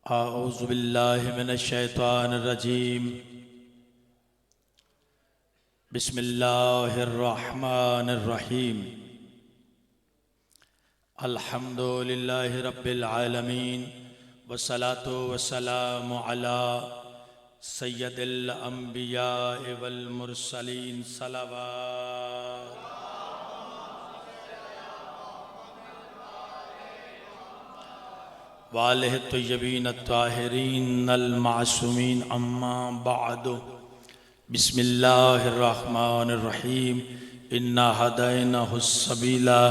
औज़ु बिल्लाहि मिनश शैतानिर रजीम। बिस्मिल्लाहिर रहमानिर रहीम। अल्हम्दुलिल्लाहि रब्बिल आलमीन वस्सलातु वस्सलामु अला सय्यदिल अंबिया वल मुरसलीन सलवात वालिहि तय्यबीन अत्ताहिरीन अल मासूमीन अम्मा बअदु। बिस्मिल्लाहिर रहमानिर रहीम। इन्ना हदैनाहुस सबीला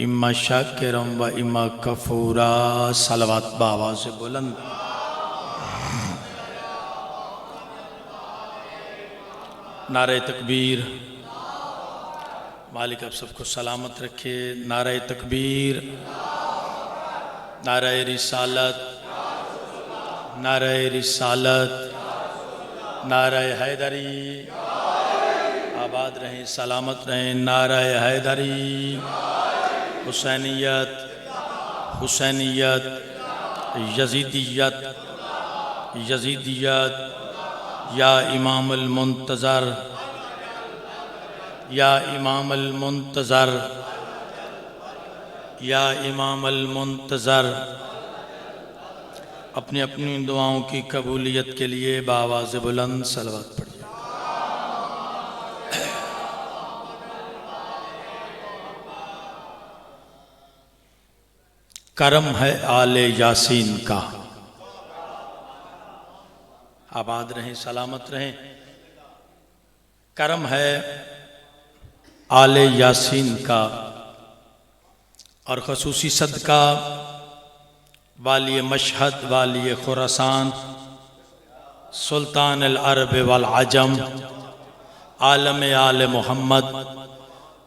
इम्मा शाकिरम व इम्मा कफूरा। सलवात बाबा से बुलंद। नारे तकबीर। मालिक आप सबको सलामत रखे। नारे तकबीर, नारे रिसालत, नारे रिसालत, नारे हैदरी। आबाद रहें, सलामत रहें। नारे हैदरी। हुसैनियत, हुसैनियत, यजीदियत, यजीदियत। या इमामुल मुंतज़र, या इमामुल मुंतज़र, या इमामुल मुंतज़र। अपनी अपनी दुआओं की कबूलियत के लिए बावाज़ बुलंद सलवात पढ़िए। करम है आले यासीन का। आबाद रहें, सलामत रहें। करम है आले यासीन का और खसूसी सदका वाली मशहद, वाली खुरासान, सुल्तान अल अरब वल अजम, आलम आल मोहम्मद,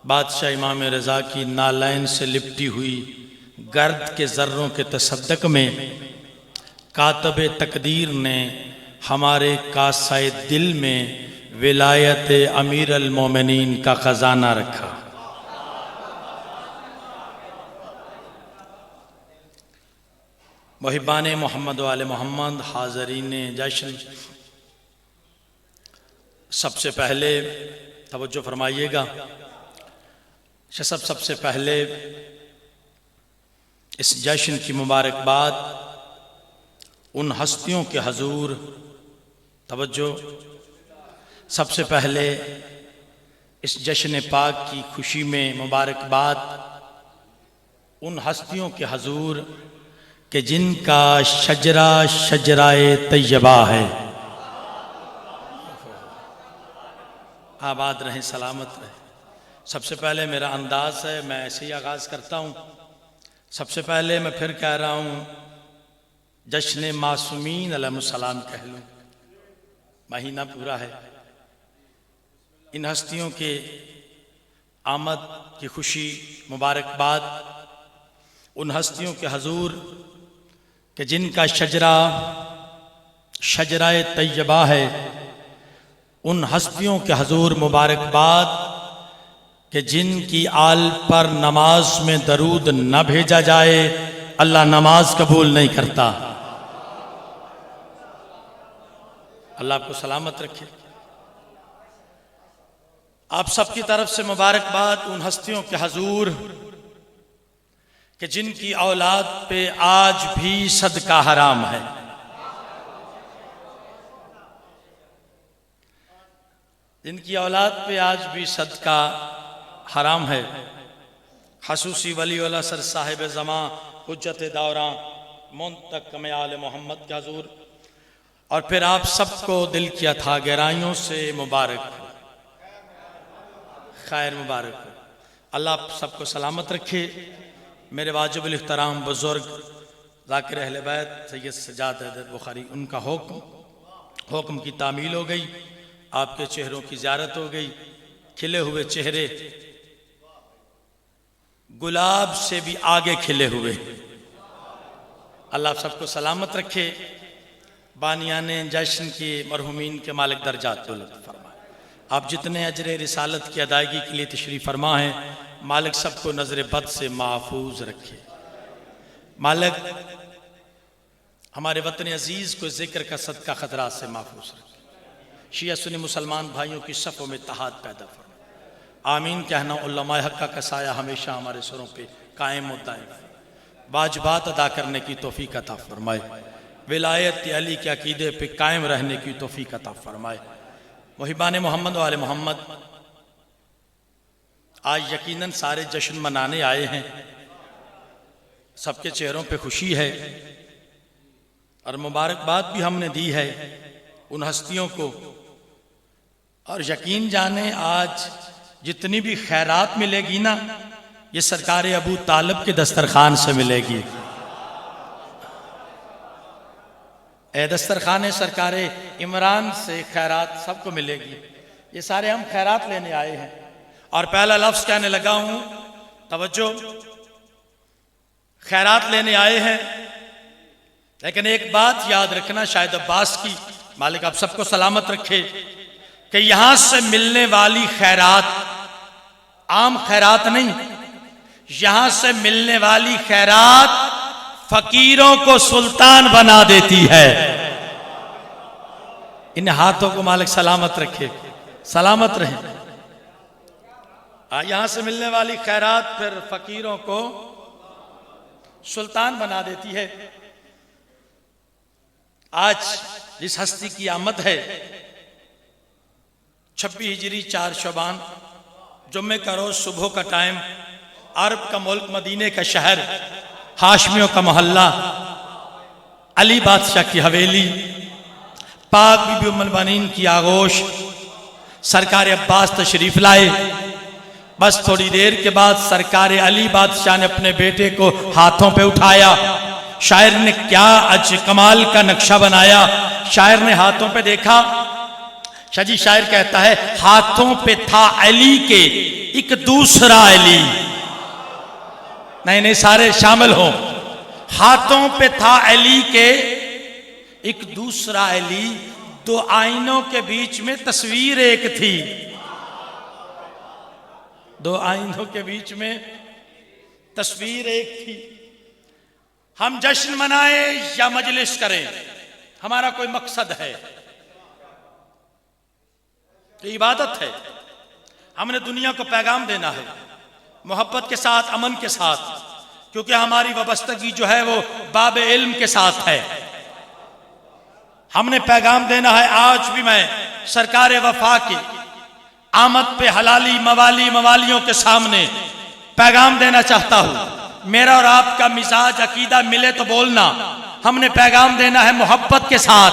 बादशाह इमाम रज़ा की नालैन से लिपटी हुई गर्द के ज़र्रों के तसद्दुक़ में कातब तकदीर ने हमारे कासाए दिल में विलायत अमीर अल मोमिनीन का ख़जाना रखा। मुहिब्बान मोहम्मद वाले मोहम्मद, हाज़रीन जश्न, सबसे पहले तवज्जो फरमाइएगा। सबसे पहले इस जश्न की मुबारकबाद उन हस्तियों के हजूर, तवज्जो, सबसे पहले इस जश्न पाक की खुशी में मुबारकबाद उन हस्तियों के हजूर कि जिनका शजरा शजराए तैयबा है। आबाद रहें, सलामत रहें। सबसे पहले मेरा अंदाज है, मैं ऐसे ही आगाज़ करता हूँ। सबसे पहले मैं फिर कह रहा हूँ, जश्न मासूमीन अलैहिस्सलाम कह लूँ। महीना पूरा है। इन हस्तियों के आमद की खुशी, मुबारकबाद उन हस्तियों के हजूर कि जिनका शजरा शजराए तैयबा है। उन हस्तियों के हजूर मुबारकबाद कि जिनकी आल पर नमाज में दरूद न भेजा जाए, अल्लाह नमाज कबूल नहीं करता। अल्लाह आपको सलामत रखे। आप सबकी तरफ से मुबारकबाद उन हस्तियों के हजूर कि जिनकी औलाद पे आज भी सदका हराम है। जिनकी औलाद पे आज भी सदका हराम है। खसूसी वली वाला सर साहिब ज़मा हुज्जत दौरां मुंतकम आले मोहम्मद के हजूर और फिर आप सबको दिल किया था गहराइयों से मुबारक हो, खैर मुबारक हो। अल्लाह आप सबको सलामत रखे। मेरे वाजिबुल इहतराम बुजुर्ग ज़ाकिर अहले बैत सैयद सज्जाद हैदर बुखारी, उनका हुक्म की तामील हो गई। आपके चेहरों की ज़ियारत हो गई। खिले हुए चेहरे गुलाब से भी आगे खिले हुए। अल्लाह आप सबको सलामत रखे। बानियाने जश्न की मरहुमीन के मालिक दर्जात बुलंद फरमाए। आप जितने अजर रिसालत की अदायगी के लिए तशरीफ़ फरमा है, मालिक सबको नज़र बद से महफूज रखे। मालिक हमारे वतन अजीज़ को ज़िक्र का सदका खतरात से महफूज रखे। शिया सुन्नी मुसलमान भाइयों की सफ़ों में इत्तेहाद पैदा फरमा। आमीन कहना। उलमाए हक़्क़ा का साया हमेशा हमारे सरों पे कायम और दायम है। वाजिबात अदा करने की तौफीक अता फरमाए। विलायत अली के अकीदे पे कायम रहने की तौफीक अता फरमाए। मुहिबान मोहम्मद वाले मोहम्मद, आज यकीनन सारे जश्न मनाने आए हैं, सबके चेहरों पे खुशी है और मुबारकबाद भी हमने दी है उन हस्तियों को। और यकीन जाने आज जितनी भी खैरात मिलेगी ना, ये सरकार अबू तालिब के दस्तरखान से मिलेगी। ए दस्तरखान सरकार इमरान से खैरात सबको मिलेगी। ये सारे हम खैरात लेने आए हैं और पहला लफ्ज़ कहने लगा हूं, तवज्जो, खैरात लेने आए हैं। लेकिन एक बात याद रखना, शायद अब्बास की, मालिक आप सबको सलामत रखे, कि यहां से मिलने वाली खैरात आम खैरात नहीं, यहां से मिलने वाली खैरात फकीरों को सुल्तान बना देती है। इन हाथों को मालिक सलामत रखे, सलामत रहे। यहां से मिलने वाली खैरात फिर फकीरों को सुल्तान बना देती है। आज जिस हस्ती की आमद है, 26 हिजरी 4 शबान, जुम्मे का रोज, सुबह का टाइम, अरब का मुल्क, मदीने का शहर, हाशमियों का मोहल्ला, अली बादशाह की हवेली, पाक बीबी उम्मुल बनीन की आगोश, सरकार अब्बास तशरीफ लाए। बस थोड़ी देर के बाद सरकार अली बादशाह ने अपने बेटे को हाथों पे उठाया। शायर ने क्या आज कमाल का नक्शा बनाया। शायर ने हाथों पे देखा। शाजी शायर कहता है, हाथों पे था अली के एक दूसरा अली। नहीं नहीं, सारे शामिल हो। हाथों पे था अली के एक दूसरा अली, दो आईनों के बीच में तस्वीर एक थी। दो आईनों के बीच में तस्वीर एक थी। हम जश्न मनाए या मजलिस करें, हमारा कोई मकसद है, ये इबादत है। हमने दुनिया को पैगाम देना है, मोहब्बत के साथ, अमन के साथ, क्योंकि हमारी वाबस्तगी जो है वो बाब इल्म के साथ है। हमने पैगाम देना है। आज भी मैं सरकार वफा की आमद पे हलाली मवाली मवालियों के सामने पैगाम देना चाहता हूं। मेरा और आपका मिजाज अकीदा मिले तो बोलना। हमने पैगाम देना है मोहब्बत के साथ।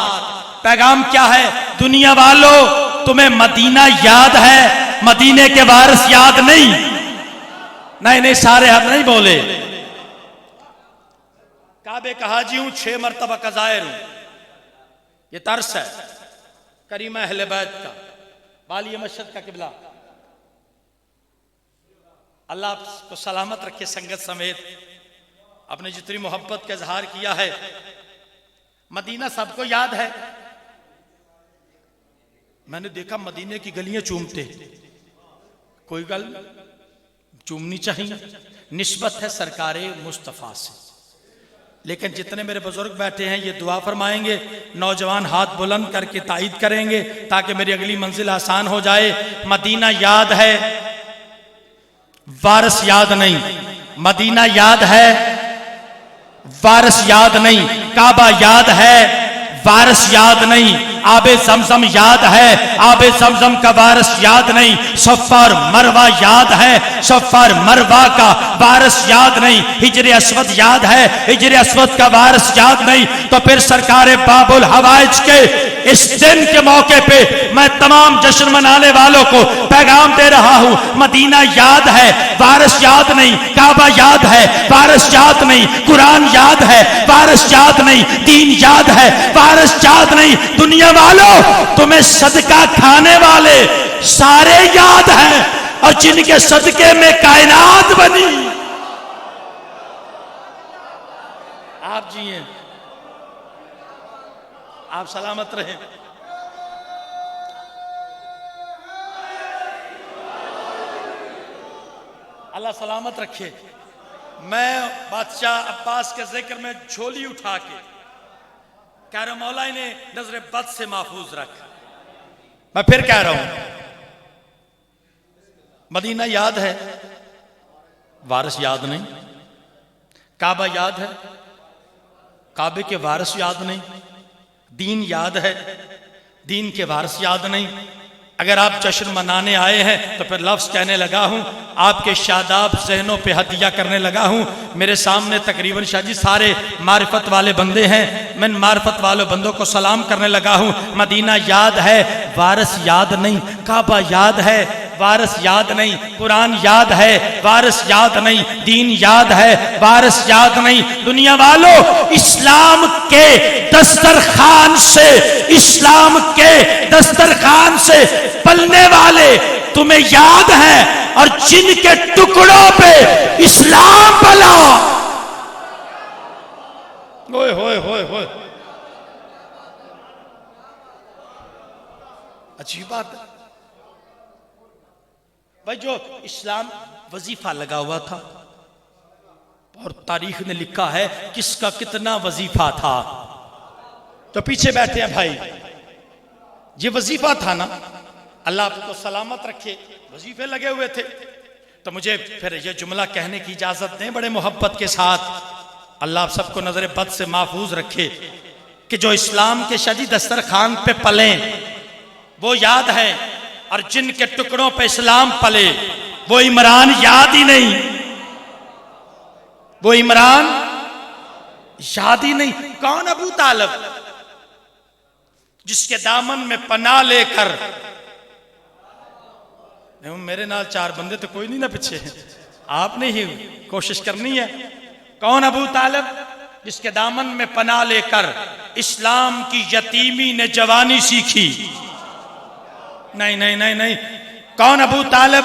पैगाम क्या है? दुनिया वालों, तुम्हें मदीना याद है, मदीने के वारिस याद नहीं। नहीं नहीं, सारे हम नहीं बोले। काबे का हाजी हूं, 6 मरतबा का ज़ायर हूं। ये तर्स है करीमा अहले बैत का, बाली मशहद का किबला। अल्लाह आपको सलामत रखे, संगत समेत। आपने जितनी मोहब्बत का इजहार किया है, मदीना सबको याद है। मैंने देखा मदीने की गलियां चूमते, कोई गल चूमनी चाहिए, निस्बत है सरकारे मुस्तफ़ा से। लेकिन जितने मेरे बुजुर्ग बैठे हैं ये दुआ फरमाएंगे, नौजवान हाथ बुलंद करके तायीद करेंगे ताकि मेरी अगली मंजिल आसान हो जाए। मदीना याद है, वारिस याद नहीं। मदीना याद है, वारिस याद नहीं। काबा याद है, वारिस याद नहीं। आबे ज़मज़म याद है, आबे ज़मज़म का वारिस याद नहीं। सफ़ा और मरवा याद है, सफ़ा और मरवा का वारिस याद नहीं। हिजर अस्वद याद है, हिजर अस्वद का वारिस याद नहीं। तो फिर सरकार बाबुल हवाइज के इस दिन के मौके पे मैं तमाम जश्न मनाने वालों को पैगाम दे रहा हूं। मदीना याद है, वारिस याद नहीं। काबा याद है, वारिस याद नहीं। कुरान याद है, वारिस याद नहीं। दीन याद है, वारिस याद नहीं। दुनिया वालों, तुम्हें सदका खाने वाले सारे याद हैं और जिनके सदके में कायनात बनी। आप जिए, आप सलामत रहें। अल्लाह सलामत रखे। मैं बादशाह अब्बास के जिक्र में झोली उठा के कह रहा मौला इन्हें नजर बद से महफूज रख। मैं फिर कह रहा हूं, मदीना याद है, वारिस याद नहीं। काबा याद है, काबे के वारिस याद नहीं। दीन याद है, दीन के वारिस याद नहीं। अगर आप जश्न मनाने आए हैं तो फिर लफ्ज़ कहने लगा हूं, आपके शादाब जहनों पे हदिया करने लगा हूं। मेरे सामने तकरीबन शाह जी सारे मारिफत वाले बंदे हैं, मैं मारिफत वाले बंदों को सलाम करने लगा हूं। मदीना याद है, वारिस याद नहीं। काबा याद है, वारिस याद नहीं। कुरान याद है, वारिस याद नहीं। दीन याद है, वारिस याद नहीं। दुनिया वालों, इस्लाम के दस्तरखान से, इस्लाम के दस्तरखान से पलने वाले तुम्हें याद है, और जिनके टुकड़ों पे इस्लाम पला। होए होए होए होए, अजीब बात है भाई। जो इस्लाम वजीफा लगा हुआ था, और तारीख ने लिखा है किसका कितना वजीफा था। तो पीछे बैठे हैं भाई, ये वजीफा था ना, अल्लाह आपको सलामत रखे, वजीफे लगे हुए थे। तो मुझे फिर ये जुमला कहने की इजाजत दें बड़े मोहब्बत के साथ, अल्लाह आप सबको नजर बद से महफूज रखे, कि जो इस्लाम के शादी दस्तरखान पे पले वो याद है, और जिनके टुकड़ों पे इस्लाम पले वो इमरान याद ही नहीं, वो इमरान याद ही नहीं। कौन? अबू तालिब, जिसके दामन में पनाह लेकर, मेरे नाल चार बंदे तो कोई नहीं ना पीछे, आपने ही कोशिश करनी है। कौन? अबू तालिब, जिसके दामन में पनाह लेकर इस्लाम की यतीमी ने जवानी सीखी। नहीं नहीं नहीं नहीं। कौन? अबू तालिब,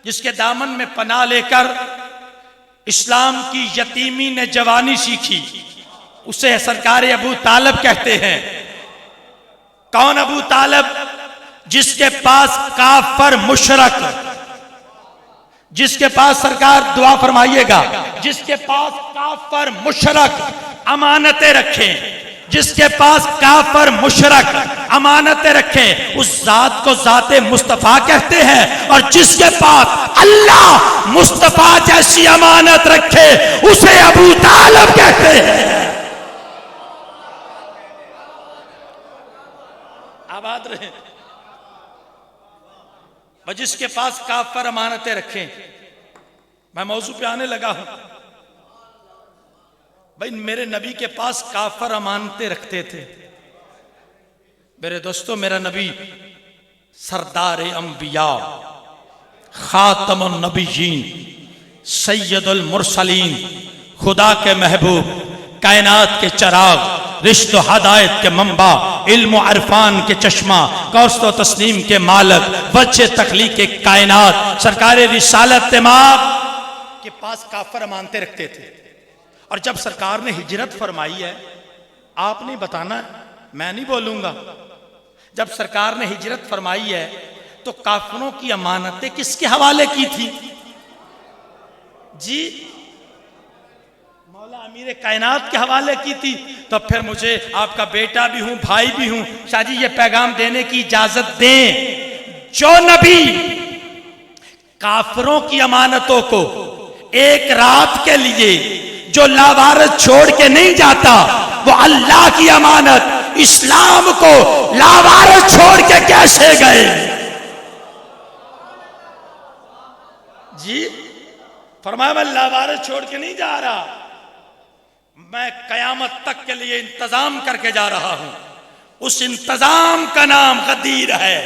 जिसके दामन में पनाह लेकर इस्लाम की यतीमी ने जवानी सीखी, उसे सरकार अबू तालिब कहते हैं। कौन? अबू तालिब, जिसके पास काफर मुशरक, जिसके पास, सरकार दुआ फरमाइएगा, जिसके पास काफर मुशरक अमानतें रखें, जिसके पास काफर मुशरक अमानतें रखे, उस जात को जाते मुस्तफा कहते हैं। और जिसके पास अल्लाह मुस्तफा जैसी अमानत रखे उसे अबू तालिब कहते हैं। आबाद रहे। जिसके पास काफर अमानतें रखें। मैं मौजू पे आने लगा हूं भाई। मेरे नबी के पास काफर अमानतें रखते थे। मेरे दोस्तों, मेरा नबी सरदार अंबिया, खातमुन नबीयीन, सैयदुल मुरसलीन, खुदा के महबूब, कायनात के चिराग, रिश्तो हदायत के मंबा, इल्म अरफान के चश्मा, कौसो तस्लीम के मालक, वजह तखलीक के कायनात, सरकार रिसालत तमाम के पास काफर अमानतें रखते थे। और जब सरकार ने हिजरत फरमाई है, आपने बताना, मैं नहीं बोलूंगा, जब सरकार ने हिजरत फरमाई है तो काफिरों की अमानतें किसके हवाले की थी जी? मौला अमीर कायनात के हवाले की थी। तो फिर मुझे, आपका बेटा भी हूं, भाई भी हूं, शाह जी ये पैगाम देने की इजाजत दें, जो नबी काफिरों की अमानतों को एक रात के लिए जो लावारिस छोड़ के नहीं जाता, वो अल्लाह की अमानत इस्लाम को लावारिस छोड़ के कैसे गए जी? फरमाया मैं लावारिस छोड़ के नहीं जा रहा, मैं कयामत तक के लिए इंतजाम करके जा रहा हूं। उस इंतजाम का नाम गदीर है।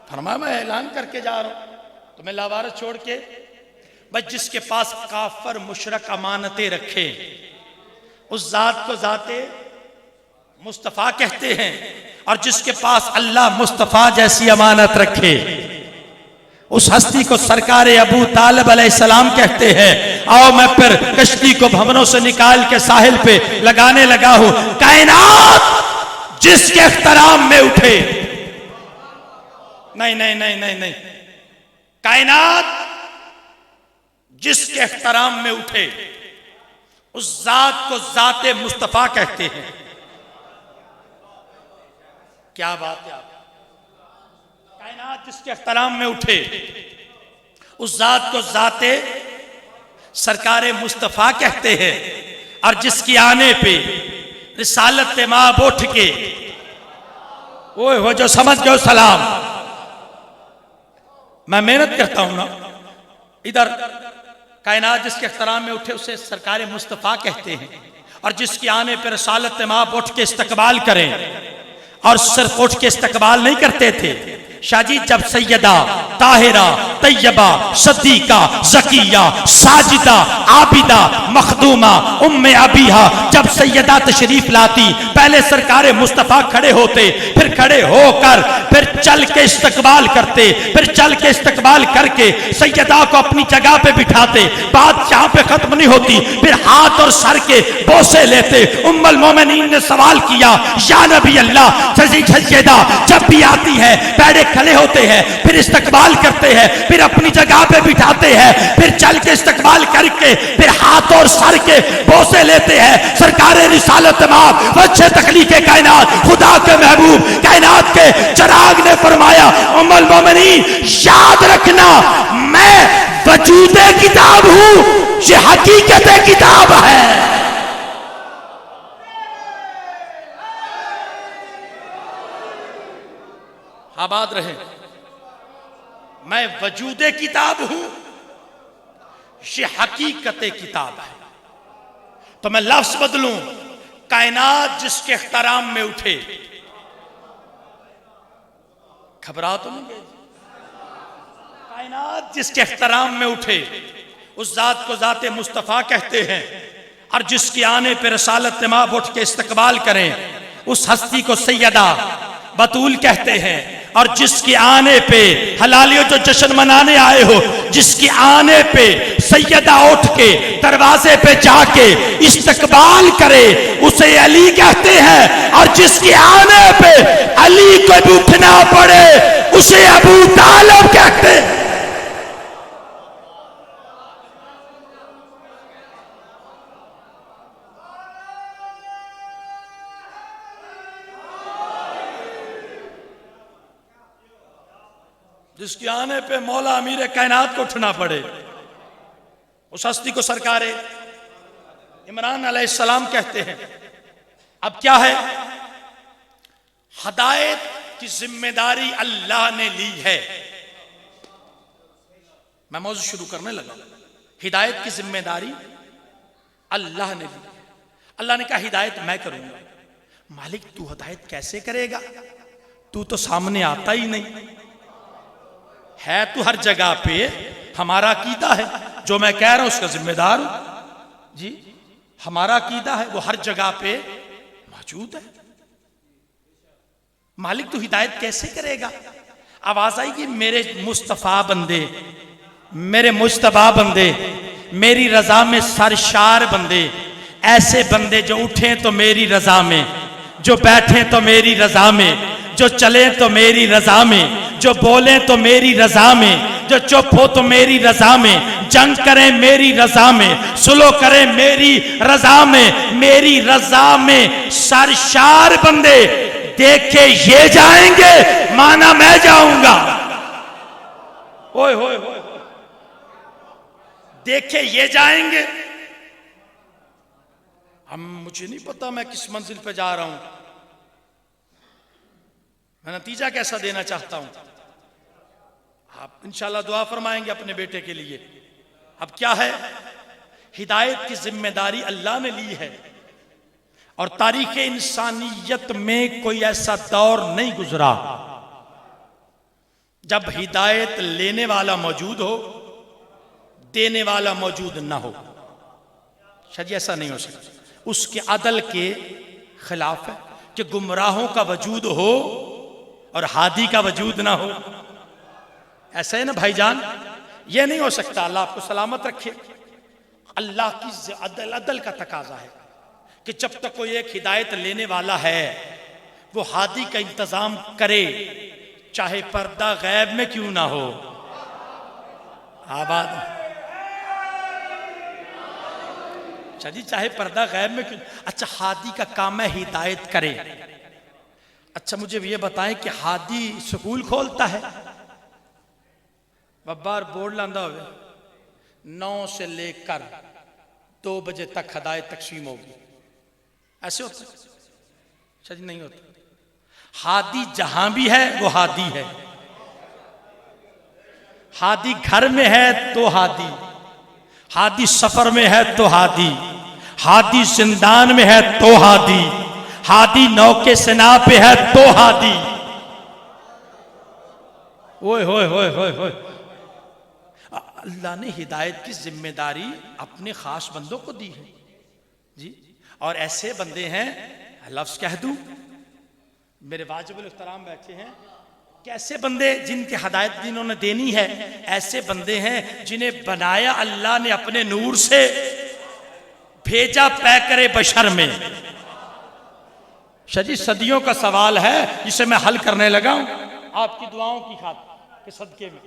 फरमाया मैं ऐलान करके जा रहा हूं, तो मैं लावारिस छोड़ के, बस जिसके पास काफर मुशरक अमानतें रखे उस जात को जाते मुस्तफा कहते हैं। और जिसके पास अल्लाह मुस्तफा जैसी अमानत रखे उस हस्ती को सरकार अबू तालिब अलैहिस्सलाम कहते हैं। आओ मैं फिर कश्ती को भवनों से निकाल के साहिल पे लगाने लगा हूं। कायनात जिसके इख्तराम में उठे, नहीं नहीं नहीं नहीं नहीं, कायनात जिसके इख्तराम में उठे उस जात को जाते मुस्तफा कहते हैं। क्या बात है आप, कायनात जिसके अख्तराम में उठे उस जात को जाते सरकारे मुस्तफा कहते हैं, और जिसकी आने पे रिसालत माब उठ के ओए हो जो समझ गए सलाम। मैं मेहनत करता हूं ना, इधर कायनात जिसके अख्तराम में उठे उसे सरकारे मुस्तफा कहते हैं, और जिसके आने पर रिसालत माब उठ के इस्तकबाल करें, और सिर्फ उठ के इस्तकबाल नहीं करते थे शाहजी, जब सैयदा ताहिरा तैयबा सदीका ज़किया साजिदा आबिदा मखदूमा उम्मे अबीहा जब सैयदा तशरीफ लाती, पहले सरकारे मुस्तफ़ा खड़े होते, फिर खड़े होकर फिर चल के इस्तकबाल करते, फिर चल के इस्तकबाल करके सैयदा को अपनी जगह पे बिठाते। बात जहां पे खत्म नहीं होती, फिर हाथ और सर के बोसे लेते। उम्मुल मोमिनीन ने सवाल किया, या नबी अल्लाह, सैयदा जब भी आती है पहले खड़े होते हैं, फिर इस्तकबाल करते हैं, फिर अपनी जगह पे बिठाते हैं, फिर चल के इस्तकबाल करके फिर हाथ और सर के बोसे लेते हैं। सरकारे रिसालत माब वजह तखलीक़े कायनात खुदा के महबूब कायनात के चराग ने फरमाया, उम्मुल मोमिनीन याद रखना मैं वजूदे किताब हूं, ये हकीकत किताब है। आबाद रहे, मैं वजूदे किताब हूं, ये हकीकत किताब है। तो मैं लफ्ज बदलूं, कायनात जिसके इख्तराम में उठे। घबरा तो नहीं गए? कायनात जिसके इख्तराम में उठे उस जात को जाते मुस्तफ़ा कहते हैं, और जिसके आने पर रसालत माब उठ के इस्तकबाल करें उस हस्ती को सैयदा बतूल कहते हैं। और जिसके आने पे हलालियों जो जश्न मनाने आए हो, जिसके आने पे सैयदा उठ के दरवाजे पे जाके इस्तकबाल करे उसे अली कहते हैं, और जिसके आने पे अली को भी उठना पड़े उसे अबू तालिब कहते हैं। जिसके आने पे मौला अमीर कायनात को उठना पड़े उस हस्ती को सरकारे इमरान अलैहिस्सलाम कहते हैं। अब क्या है, हिदायत की जिम्मेदारी अल्लाह ने ली है। मैं मौजू शुरू करने लगा। हिदायत की जिम्मेदारी अल्लाह ने ली। अल्लाह ने कहा हिदायत मैं करूंगा। मालिक तू हिदायत कैसे करेगा, तू तो सामने आता ही नहीं है, तू हर जगह पे। हमारा अकीदा है, जो मैं कह रहा हूं उसका जिम्मेदार हूं जी। हमारा अकीदा है, वो हर जगह पे मौजूद है। मालिक तू हिदायत कैसे करेगा? आवाज आएगी, मेरे मुस्तफा बंदे, मेरे मुस्तबा बंदे, मेरी रजा में सरशार बंदे, ऐसे बंदे जो उठे तो मेरी रजा में, जो बैठे तो मेरी रजा में, जो चले तो मेरी रजा में, जो बोले तो मेरी रजा में, जो चुप हो तो मेरी रजा में, जंग करें मेरी रजा में, सुलो करें मेरी रजा में, मेरी रजा में सरशार बंदे देखे ये जाएंगे माना मैं जाऊंगा। ओए होए होए, देखे ये जाएंगे। हम मुझे नहीं पता मैं किस मंजिल पे जा रहा हूं, मैं नतीजा कैसा देना चाहता हूं। आप इंशाल्लाह दुआ फरमाएंगे अपने बेटे के लिए। अब क्या है, हिदायत की जिम्मेदारी अल्लाह ने ली है, और तारीख इंसानियत में कोई ऐसा दौर नहीं गुजरा जब हिदायत लेने वाला मौजूद हो, देने वाला मौजूद ना हो। शायद ऐसा नहीं हो सकता। उसके अदल के खिलाफ है कि गुमराहों का वजूद हो और हादी का वजूद ना हो। ऐसा है ना भाईजान, ये नहीं हो सकता। अल्लाह आपको सलामत रखे। अल्लाह की अदल का तकाजा है कि जब तक कोई एक हिदायत लेने वाला है वो हादी का इंतजाम करे, चाहे पर्दा गैब में क्यों ना हो। आबाद अच्छा जी, चाहे पर्दा गैब में क्यों। अच्छा, हादी का काम है हिदायत करे। अच्छा मुझे ये बताएं कि हादी स्कूल खोलता है? बार बोर्ड लांदा हो 9 से लेकर 2 बजे तक हदायत तकसीम होगी, ऐसे होता? अच्छा जी, नहीं होता। हादी जहां भी है वो हादी है। हादी घर में है तो हादी, हादी सफर में है तो हादी, हादी जिंदान में है तो हादी, हादी नौके सेना पे है तो हादी। ओए होए होए होए होए। अल्लाह ने हिदायत की जिम्मेदारी अपने खास बंदों को दी है जी। और ऐसे बंदे हैं, लफ्ज कह दूं, मेरे वाजिबुल इख्तराम बैठे हैं, कैसे बंदे जिनकी हदायत जिन्होंने देनी है, ऐसे बंदे हैं जिन्हें बनाया अल्लाह ने अपने नूर से, भेजा पैकरे बशर में। शाजी सदियों का सवाल है जिसे मैं हल करने लगा हूं आपकी दुआओं की खातिर के सदके में।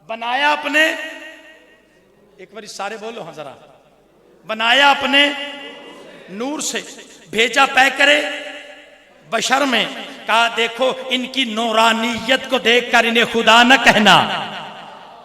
बनाया अपने, एक बार सारे बोलो हाँ जरा, बनाया अपने नूर से, भेजा पैकरे बशर में। कहा देखो इनकी नूरानियत को देखकर इन्हें खुदा न कहना,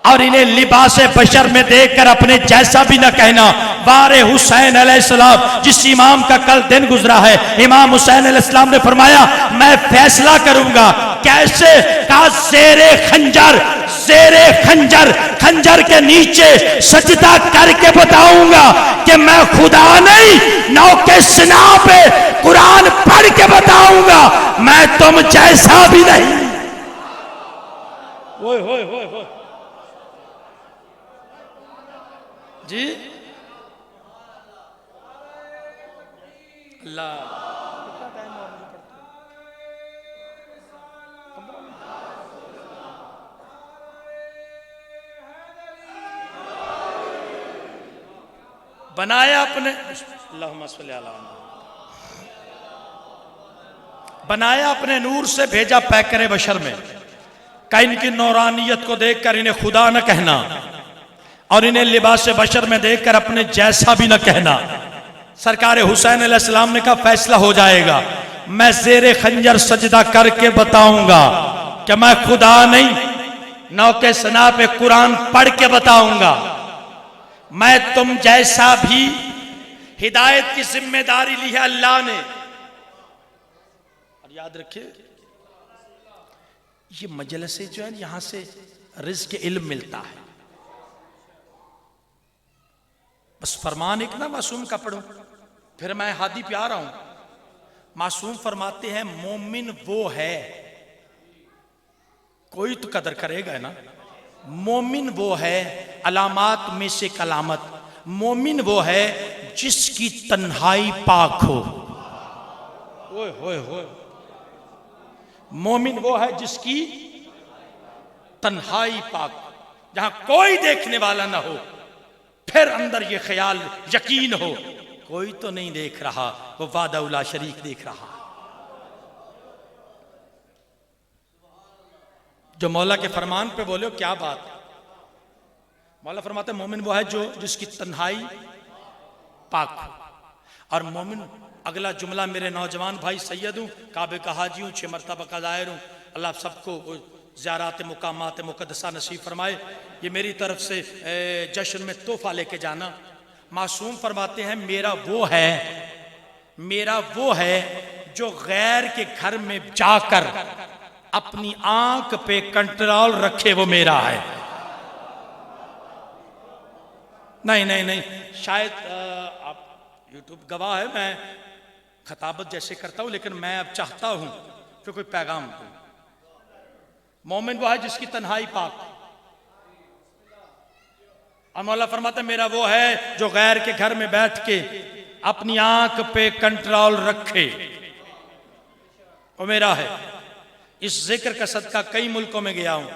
और इन्हें लिबास बशर में देखकर अपने जैसा भी न कहना। वारे हुसैन अलैहिस्सलाम, जिस इमाम का कल दिन गुजरा है, इमाम हुसैन अलैहिस्सलाम ने फरमाया मैं फैसला करूंगा। कैसे? कहा ज़ेरे खंजर, ज़ेरे खंजर, खंजर के नीचे सजदा करके बताऊंगा कि मैं खुदा नहीं, नौके सिना पे कुरान पढ़ के बताऊंगा मैं तुम जैसा भी नहीं। ओए होए होए होए जी। अल्लाह, कितना टाइम और नहीं पड़ता? बनाया अपने, अल्लाहुम्मा सल्ली अला, बनाया अपने नूर से, भेजा पैकरे बशर में। का इनकी नौरानियत को देखकर इन्हें खुदा न कहना, और इन्हें लिबास बशर में देखकर अपने जैसा भी न कहना। सरकार हुसैन अलैहिस्सलाम ने कहा फैसला हो जाएगा, मैं ज़ेरे खंजर सजदा करके बताऊंगा कि मैं खुदा नहीं, नौके सना पे कुरान पढ़ के बताऊंगा मैं तुम जैसा भी। हिदायत की जिम्मेदारी ली है अल्लाह ने। और याद रखिए ये मजलिसे जो है यहां से रिज़्क़ इल्म मिलता है। बस फरमान एक ना मासूम का पढ़ूं, फिर मैं हादी पे आ रहा हूं। मासूम फरमाते हैं मोमिन वो है, कोई तो कदर करेगा ना। मोमिन वो है, अलामात में से कलामत, मोमिन वो है जिसकी तन्हाई पाक हो। ओए होए होए। मोमिन वो है जिसकी तन्हाई पाक, जहां कोई देखने वाला ना हो, फिर अंदर ये ख्याल यकीन हो कोई तो नहीं देख रहा, वो वादा उला शरीक देख रहा। जो मौला के फरमान पे बोले क्या बात है। मौला फरमाते मोमिन वो है जो जिसकी तन्हाई पाक। और मोमिन, अगला जुमला मेरे नौजवान भाई सैयद हूँ, काबे का हाजी हूँ, 6 मरतबा का ज़ाहिर हूँ। अल्लाह सबको ज़ियारात मुकामात मुक़द्दसा नसीब फरमाए। ये मेरी तरफ से जश्न में तोहफा लेके जाना। मासूम फरमाते हैं मेरा वो है जो गैर के घर में जाकर अपनी आंख पे कंट्रोल रखे, वो मेरा है। नहीं नहीं नहीं, शायद आप यूट्यूब गवाह है, मैं खताबत जैसे करता हूं, लेकिन मैं अब चाहता हूं कि कोई पैगाम दूं। मोमिन वो है जिसकी तन्हाई पाक। और मौला फरमाता मेरा वो है जो गैर के घर में बैठ के अपनी आंख पे कंट्रोल रखे, वो मेरा है। इस जिक्र का सदका कई मुल्कों में गया हूं,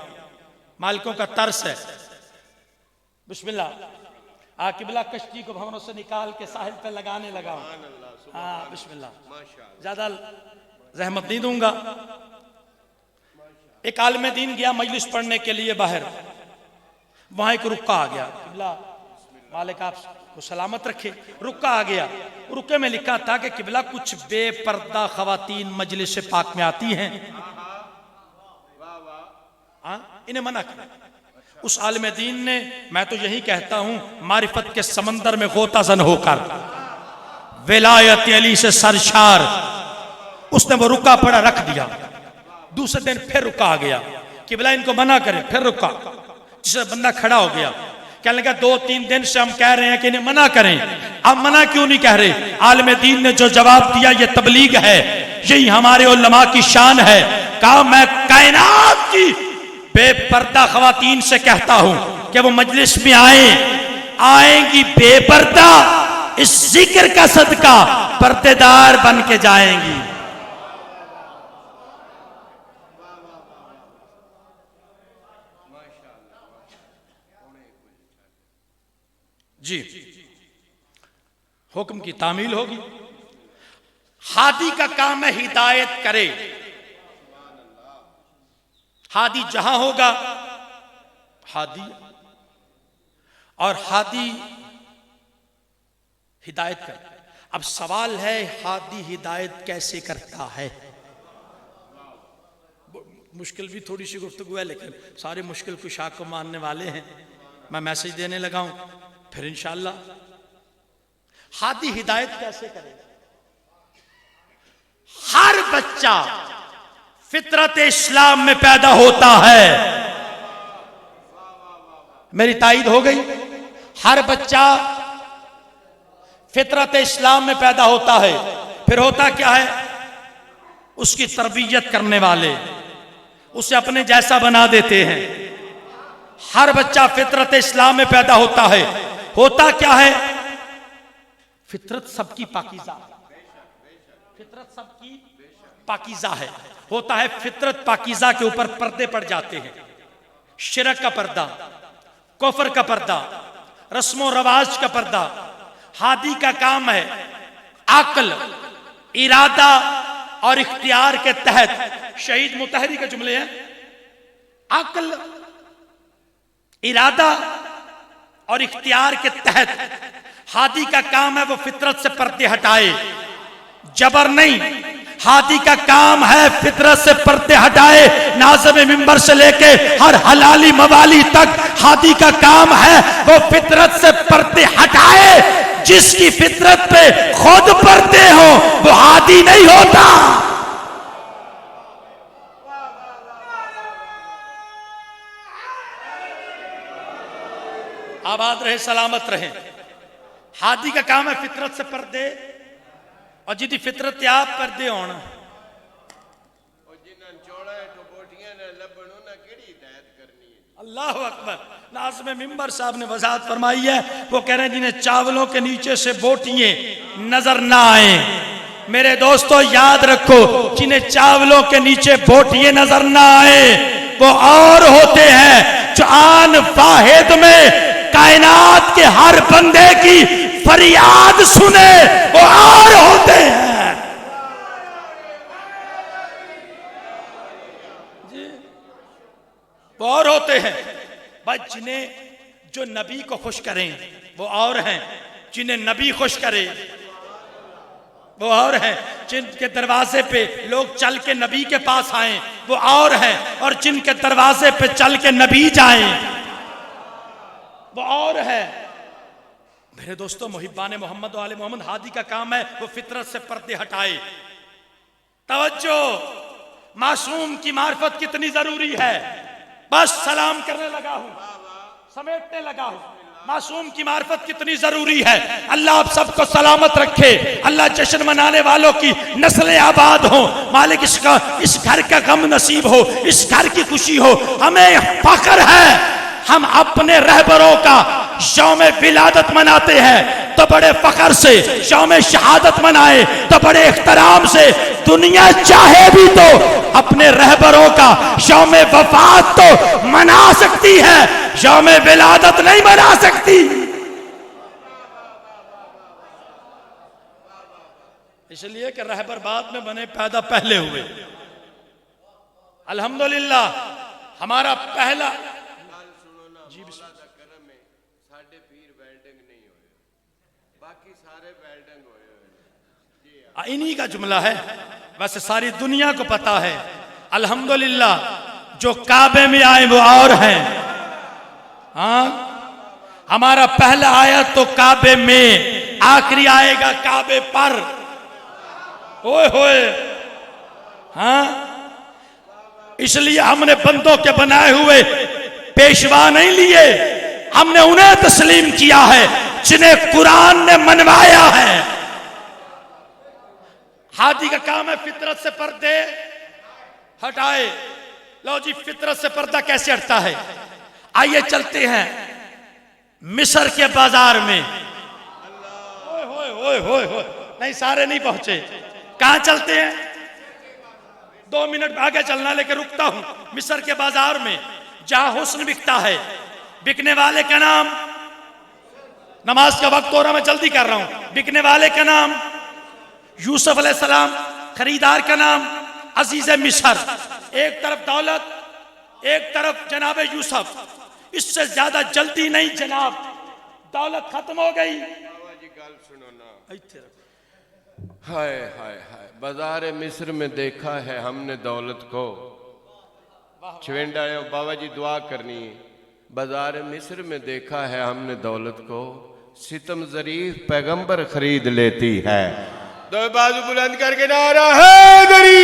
मालिकों का तरस है। बिस्मिल्लाह। आकिबला कश्ती को भवनों से निकाल के साहिल पे लगाने लगा हूं। हाँ बिस्मिल्लाह, ज्यादा रहमत नहीं दूंगा। एक आलिम दीन गया मजलिस पढ़ने के लिए बाहर, वहां एक रुक्का आ गया। मालिक आप को सलामत रखे। रुका आ गया, रुके में लिखा था कि किबला कुछ बेपर्दा खवातीन मजलिस पाक में आती हैं, इन्हें मना कर। उस आलिम दीन ने, मैं तो यही कहता हूं, मारिफत के समंदर में गोताजन होकर विलायत अली से सरशार उसने वो रुका पड़ा रख दिया। दूसरे दिन फिर रुका आ गया, किबला इनको मना करे, फिर रुका। जिससे बंदा खड़ा हो गया, कहने लगा 2-3 दिन से हम कह रहे हैं कि इन्हें मना करें, अब मना क्यों नहीं कह रहे? आलिम दीन ने जो जवाब दिया ये तबलीग है, यही हमारे उलमा की शान है। कहा मैं कायनात की बेपर्दा खवातीन से कहता हूं कि वो मजलिस में आएंगी बेपर्दा, इस जिक्र का सदका पर्देदार बन के जाएंगी। जी, हुक्म की तामील होगी। हादी का काम है हिदायत करे। हादी जहां होगा हादी, और हादी हिदायत कर। अब सवाल है हादी हिदायत कैसे करता है? मुश्किल भी थोड़ी सी गुफ्तगू है, लेकिन सारे मुश्किल कुशा को मानने वाले हैं। मैं मैसेज देने लगा हूं, फिर इंशाअल्लाह। हादी हिदायत कैसे करे? हर बच्चा फितरत इस्लाम में पैदा होता है। मेरी तायीद हो गई? हर बच्चा फितरत इस्लाम में पैदा होता है। फिर होता क्या है? उसकी तरबियत करने वाले उसे अपने जैसा बना देते हैं। हर बच्चा फितरत इस्लाम में पैदा होता है। होता क्या है? फितरत सबकी पाकीज़ा है। फितरत सबकी पाकीज़ा है। होता है फितरत पाकीज़ा के ऊपर पर्दे पड़ जाते हैं। शिरक का पर्दा, कुफ्र का पर्दा, रस्मो रवाज का पर्दा। हादी का काम है अक्ल, इरादा और इख्तियार के तहत, शहीद मुतहरी के जुमले हैं, अक्ल, इरादा और इख्तियार के तहत हादी का काम है वो फितरत से पर्दे हटाए, जबर नहीं। हादी का काम है फितरत से पर्दे हटाए। नाज़िम मिंबर से लेके हर हलाली मवाली तक हादी का काम है वो फितरत से पर्दे हटाए। जिसकी फितरत पे खुद पर्दे हो वो हादी नहीं होता। आबाद रहे, सलामत रहे। हादी का काम है फितरत से पर्दे, और जिदी फितरत आप पर्दे होना अल्लाह अकबर। नाज़िम मिंबर साहब ने वजाहत फरमाई है, वो कह रहे हैं जिन्हें चावलों के नीचे से बोटियां नजर ना आए। मेरे दोस्तों याद रखो, जिन्हें चावलों के नीचे बोटियां नजर ना आए वो और होते हैं जो आन वाहिद में कायनात के हर बंदे की फरियाद सुने, वो और होते हैं। वो और होते हैं भाई, जिन्हें जो नबी को खुश करें वो और हैं, जिन्हें नबी खुश करे वो और हैं, जिनके दरवाजे पे लोग चल के नबी के पास आए वो और हैं, और जिनके दरवाजे पे चल के नबी जाएं वो और है। मेरे दोस्तों, मुहिब्बान मोहम्मद वाले मोहम्मद, हादी का काम है वो फितरत से पर्दे हटाए। तवज्जो, मासूम की मार्फत कितनी जरूरी है। बस सलाम करने लगा हूं, समेटने लगा हूं। मासूम की मार्फत कितनी जरूरी है। अल्लाह आप सबको सलामत रखे। अल्लाह जश्न मनाने वालों की नस्लें आबाद हो। मालिक इस घर का गम नसीब हो, इस घर की खुशी हो। हमें फख्र है, हम अपने रहबरों का यौम विलादत मनाते हैं तो बड़े फख्र से, यौम शहादत मनाए तो बड़े एहतराम से। दुनिया चाहे भी तो अपने रहबरों का यौम वफात तो मना सकती है, यौम विलादत नहीं मना सकती। इसलिए कि रहबर बाद में बने, पैदा पहले हुए। अल्हम्दुलिल्लाह हमारा पहला बाकी सारे वेल्डिंग हुए इन्हीं का जुमला है। वैसे सारी दुनिया को पता है अल्हम्दुलिल्लाह जो काबे में आए वो और हैं। हाँ, हमारा पहला आया तो काबे में, आखिरी आएगा काबे पर। ओए होए, हाँ, इसलिए हमने बंदों के बनाए हुए पेशवा नहीं लिए, हमने उन्हें तस्लीम किया है जिन्हें कुरान ने मनवाया है। हादी का काम है फितरत से पर्दे हटाए। लो जी, फितरत से पर्दा कैसे हटता है? आइए चलते हैं मिस्र के बाजार में। ओए होए होए होए होए, नहीं सारे नहीं पहुंचे। कहां चलते हैं? 2 मिनट आगे चलना, लेकर रुकता हूं मिस्र के बाजार में, जहां हुस्न बिकता है। बिकने वाले का नाम, नमाज का वक्त हो रहा, मैं जल्दी कर रहा हूं। बिकने वाले का नाम यूसुफ अलैहिस्सलाम, खरीदार का नाम अजीज मिस्र। एक तरफ दौलत, एक तरफ जनाब यूसुफ। इससे ज्यादा जल्दी नहीं जनाब, दौलत खत्म हो गई। बाबा जी गल सुनो ना। हाय हाय हाय, बाजार मिस्र में देखा है हमने दौलत को। छवेंडा बाबा जी दुआ करनी है। बाजार मिस्र में देखा है हमने दौलत को, सितम जरीफ पैगंबर खरीद लेती है। दो बाजू बुलंद करके नारा है दरी।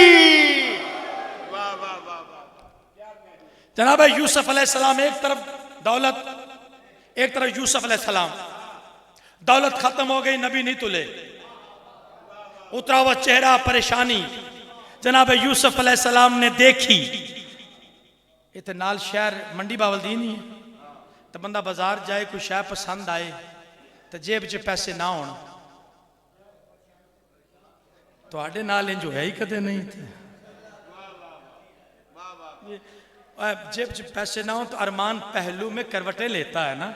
वाह वाह वाह वाह। जनाब यूसुफ अलैहिस्सलाम, एक तरफ दौलत, एक तरफ यूसुफ अलैहिस्सलाम। दौलत खत्म हो गई, नबी नहीं तुले, उतरा हुआ चेहरा, परेशानी जनाब यूसुफ अलैहिस्सलाम ने देखी। इतने नाल शहर मंडी बावलदीन ही है, तो बंदा बाजार जाए, कोई शह पसंद आए तो जेब च पैसे ना होन, तो नाल इंज है ही कदे नहीं थे। जेब च पैसे ना हो तो अरमान पहलू में करवटें लेता है ना।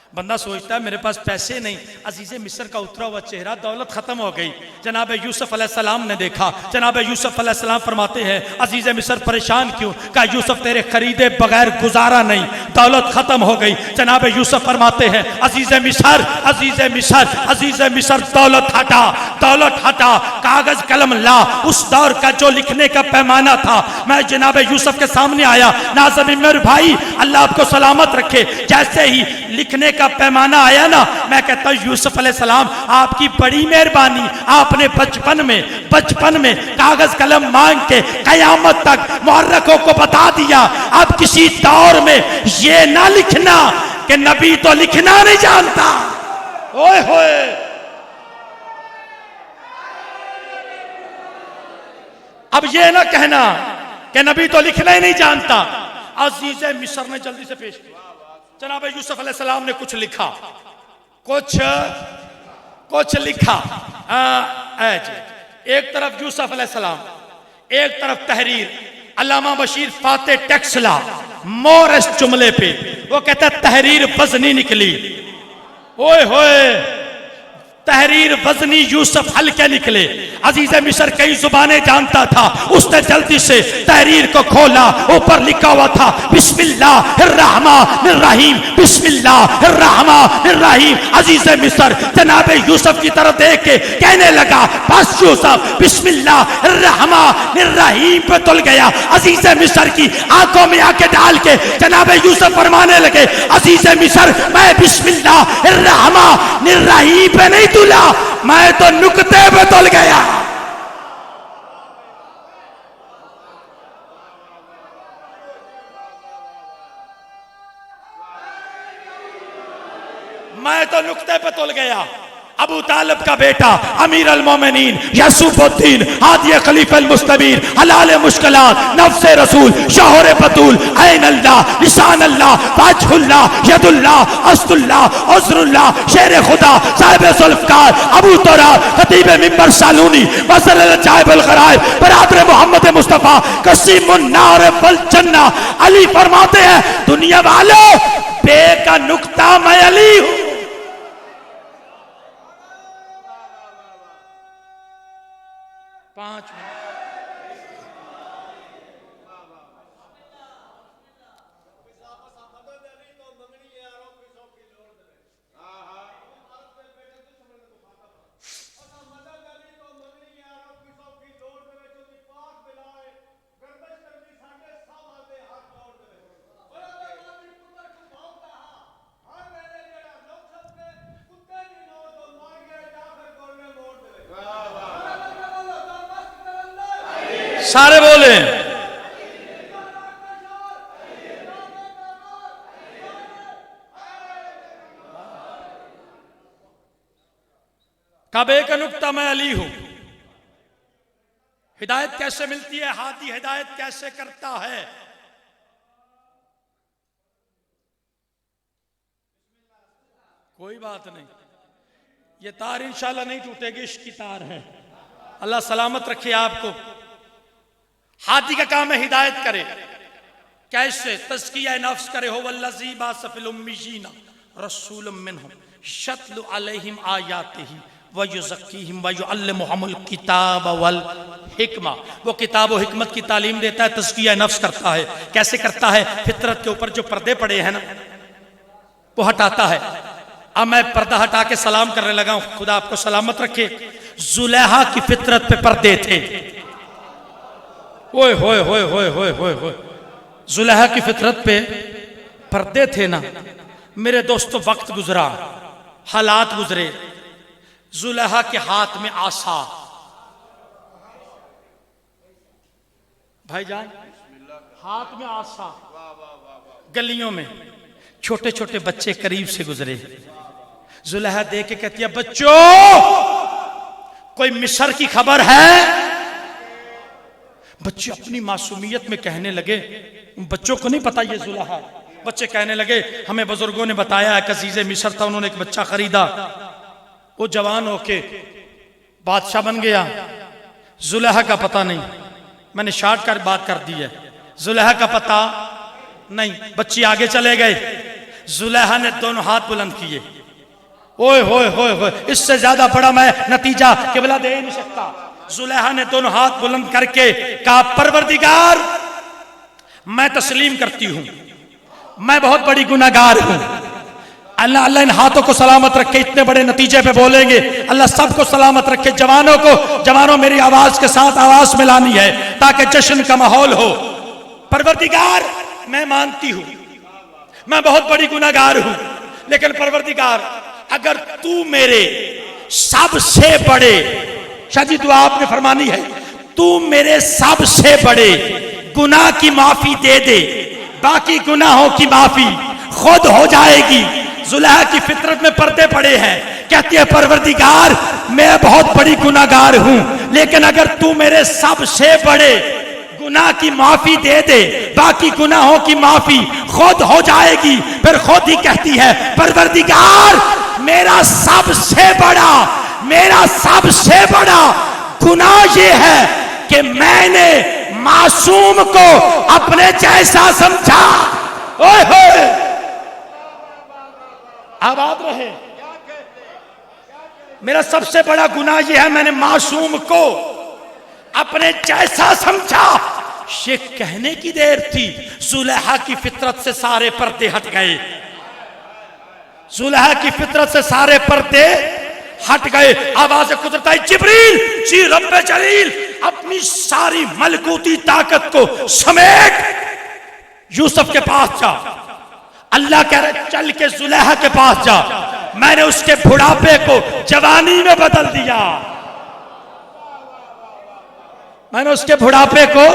बंदा सोचता है मेरे पास पैसे नहीं। अजीज़े मिस्र का उतरा हुआ चेहरा, दौलत खत्म हो गई। जनाब यूसुफ अलैहिस्सलाम ने देखा। जनाब यूसुफ अलैहिस्सलाम फरमाते हैं अजीज़े मिस्र परेशान क्यों? कहा यूसुफ तेरे खरीदे बगैर गुजारा नहीं, दौलत खत्म हो गई। जनाब यूसुफ फरमाते हैं अजीज़े मिस्र, अजीज़े मिस्र, अजीज़े मिस्र, दौलत हटा, दौलत हटा, कागज कलम ला। उस दौर का जो लिखने का पैमाना था, मैं जनाब यूसुफ के सामने आया। नाज़िम मेरे भाई अल्लाह आपको सलामत रखे। जैसे ही लिखने का पैमाना आया ना, मैं कहता हूं यूसुफ अलैहिस्सलाम आपकी बड़ी मेहरबानी, आपने बचपन में कागज कलम मांग के कयामत तक मुहर्रकों को बता दिया। अब किसी दौर में ये ना लिखना कि नबी तो लिखना नहीं जानता। ओए होए, अब ये ना कहना कि नबी तो लिखना ही नहीं जानता। अजीज़े मिस्र ने जल्दी से पेश किया। जनाब यूसुफ अलैहिस्सलाम ने कुछ लिखा, कुछ लिखा। एक तरफ यूसुफ अलैहिस्सलाम, एक तरफ तहरीर। अल्लामा बशीर फाते टैक्स ला मोर इस जुमले पे, वो कहता है तहरीर वजनी निकली। ओए होए, तहरीर वजनी, यूसुफ हल्के निकले। अजीज़े मिस्र कई जुबानें जानता था, उसने जल्दी से तहरीर को खोला। ऊपर लिखा हुआ था बिस्मिल्लाहिर्रहमानिर्रहीम, बिस्मिल्लाहिर्रहमानिर्रहीम। अजीज़े मिस्र जनाब यूसुफ की तरफ देख के कहने लगा बस यूसुफ बिस्मिल्लाहिर्रहमानिर्रहीम पे तुल गया। अजीज़े मिस्र की आंखों में आके डाल के जनाब यूसुफ फरमाने लगे अजीज़े मिस्र मैं बिस्मिल्लाहिर्रहमानिर्रहीम पे नहीं तुला, मैं तो नुक्ते पे तुल गया। मैं तो नुक्ते पे तुल गया। अबू तालिब का बेटा अमीर अल मोमिनीन यसूफुद्दीन हादी खलीफा अल मुस्तबीर हलाल मुश्किलात नफ्स रसूल शोहर बतूल ऐन अल्लाह लिसान अल्लाह वजहुल्लाह यदुल्लाह अस्दुल्लाह उज़रुल्लाह शेर खुदा साहिब जुल्फ़कार अबू तुराब खतीब मिंबर सालूनी वज़र अल जाइब अल गराइब बरादर मोहम्मद मुस्तफ़ा कसीमुन नार वल जन्ना। अली फरमाते हैं दुनिया वालों बे का नुक्ता मैं अली हूं। सारे बोले। कबे का नुक्ता मैं अली हूं। हिदायत कैसे मिलती है, हादी हिदायत कैसे करता है। कोई बात नहीं, ये तार इंशाल्लाह नहीं टूटेगी, इश्क की तार है। अल्लाह सलामत रखे आपको। हादी का काम है हिदायत करे। कैसे? तज़किया नफ्स करे। हो वल्लज़ी बासफ़िल उम्मीयीना रसूलम मिनहुम यत्लू अलैहिम आयातिही व युज़क्कीहिम व युअल्लिमुहुमुल किताब वल हिकमा। वो किताब और हिकमत की तालीम देता है, तज़किया नफ्स करता है। कैसे करता है? फितरत के ऊपर जो पर्दे पड़े हैं ना, वो हटाता है। अब मैं पर्दा हटा के सलाम करने लगा हूं, खुदा आपको सलामत रखे। जुलेहा की फितरत पे पर्दे थे। ओए होए होए होए होए होए होए, जुलेहा की फितरत पे पर्दे थे ना मेरे दोस्तों। वक्त गुजरा, हालात गुजरे। जुलेहा के हाथ में आसा। भाईजान, हाथ में आसा। गलियों में छोटे छोटे बच्चे करीब से गुजरे। जुलेहा देख के कहती है, बच्चों कोई मिस्र की खबर है? बच्चे अपनी मासूमियत में कहने लगे, बच्चों को नहीं पता ये जुलेहा। बच्चे कहने लगे, हमें बुजुर्गों ने बताया है, कजीज़े मिस्र था, उन्होंने एक बच्चा खरीदा, वो जवान होके बादशाह बन गया। जुलेहा का पता नहीं। मैंने शॉर्ट कर बात कर दी है। जुलेहा का पता नहीं। बच्चे आगे चले गए। जुलेहा ने दोनों हाथ बुलंद किए। ओए होए होए होए, इससे ज्यादा बड़ा मैं नतीजा किबला दे ही नहीं सकता। जुलेहा ने दोनों हाथ बुलंद करके कहा, परवरदिगार मैं तस्लीम करती हूं, मैं बहुत बड़ी गुनाहगार हूं। अल्लाह अल्लाह इन हाथों को सलामत रखे। इतने बड़े नतीजे पे बोलेंगे। अल्लाह सबको सलामत रखे। जवानों को, जवानों मेरी आवाज के साथ आवाज मिलानी है ताकि जश्न का माहौल हो। परवरदिगार मैं मानती हूं मैं बहुत बड़ी गुनाहगार हूं, लेकिन परवरदिगार अगर तू मेरे सबसे बड़े, शायद ये दुआ आपने फरमानी है, तू मेरे सबसे बड़े गुनाह की माफी दे दे, बाकी गुनाहों की माफी खुद हो जाएगी। जुलेहा की फितरत में पर्दे पड़े हैं। कहती है, परवरदिगार मैं बहुत बड़ी गुनाहगार हूं, लेकिन अगर तू मेरे सबसे बड़े गुनाह की माफी दे दे, बाकी गुनाहों की माफी खुद हो जाएगी। फिर खुद ही कहती है, परवरदिगार मेरा सबसे बड़ा गुनाह ये है कि मैंने मासूम को अपने जैसा समझा। ओए होए, आबाद रहे। मेरा सबसे बड़ा गुनाह यह है, मैंने मासूम को अपने जैसा समझा। ये कहने की देर थी, जुलेहा की फितरत से सारे पर्दे हट गए। जुलेहा की फितरत से सारे पर्दे हट गए। आवाज कुदरत आई, जिब्रील जी रब्बे जलील अपनी सारी मलकूती ताकत को समेट यूसुफ के पास जा। अल्लाह कह रहे, चल के जुलेहा के पास जा। मैंने उसके बुढ़ापे को जवानी में बदल दिया। मैंने उसके बुढ़ापे को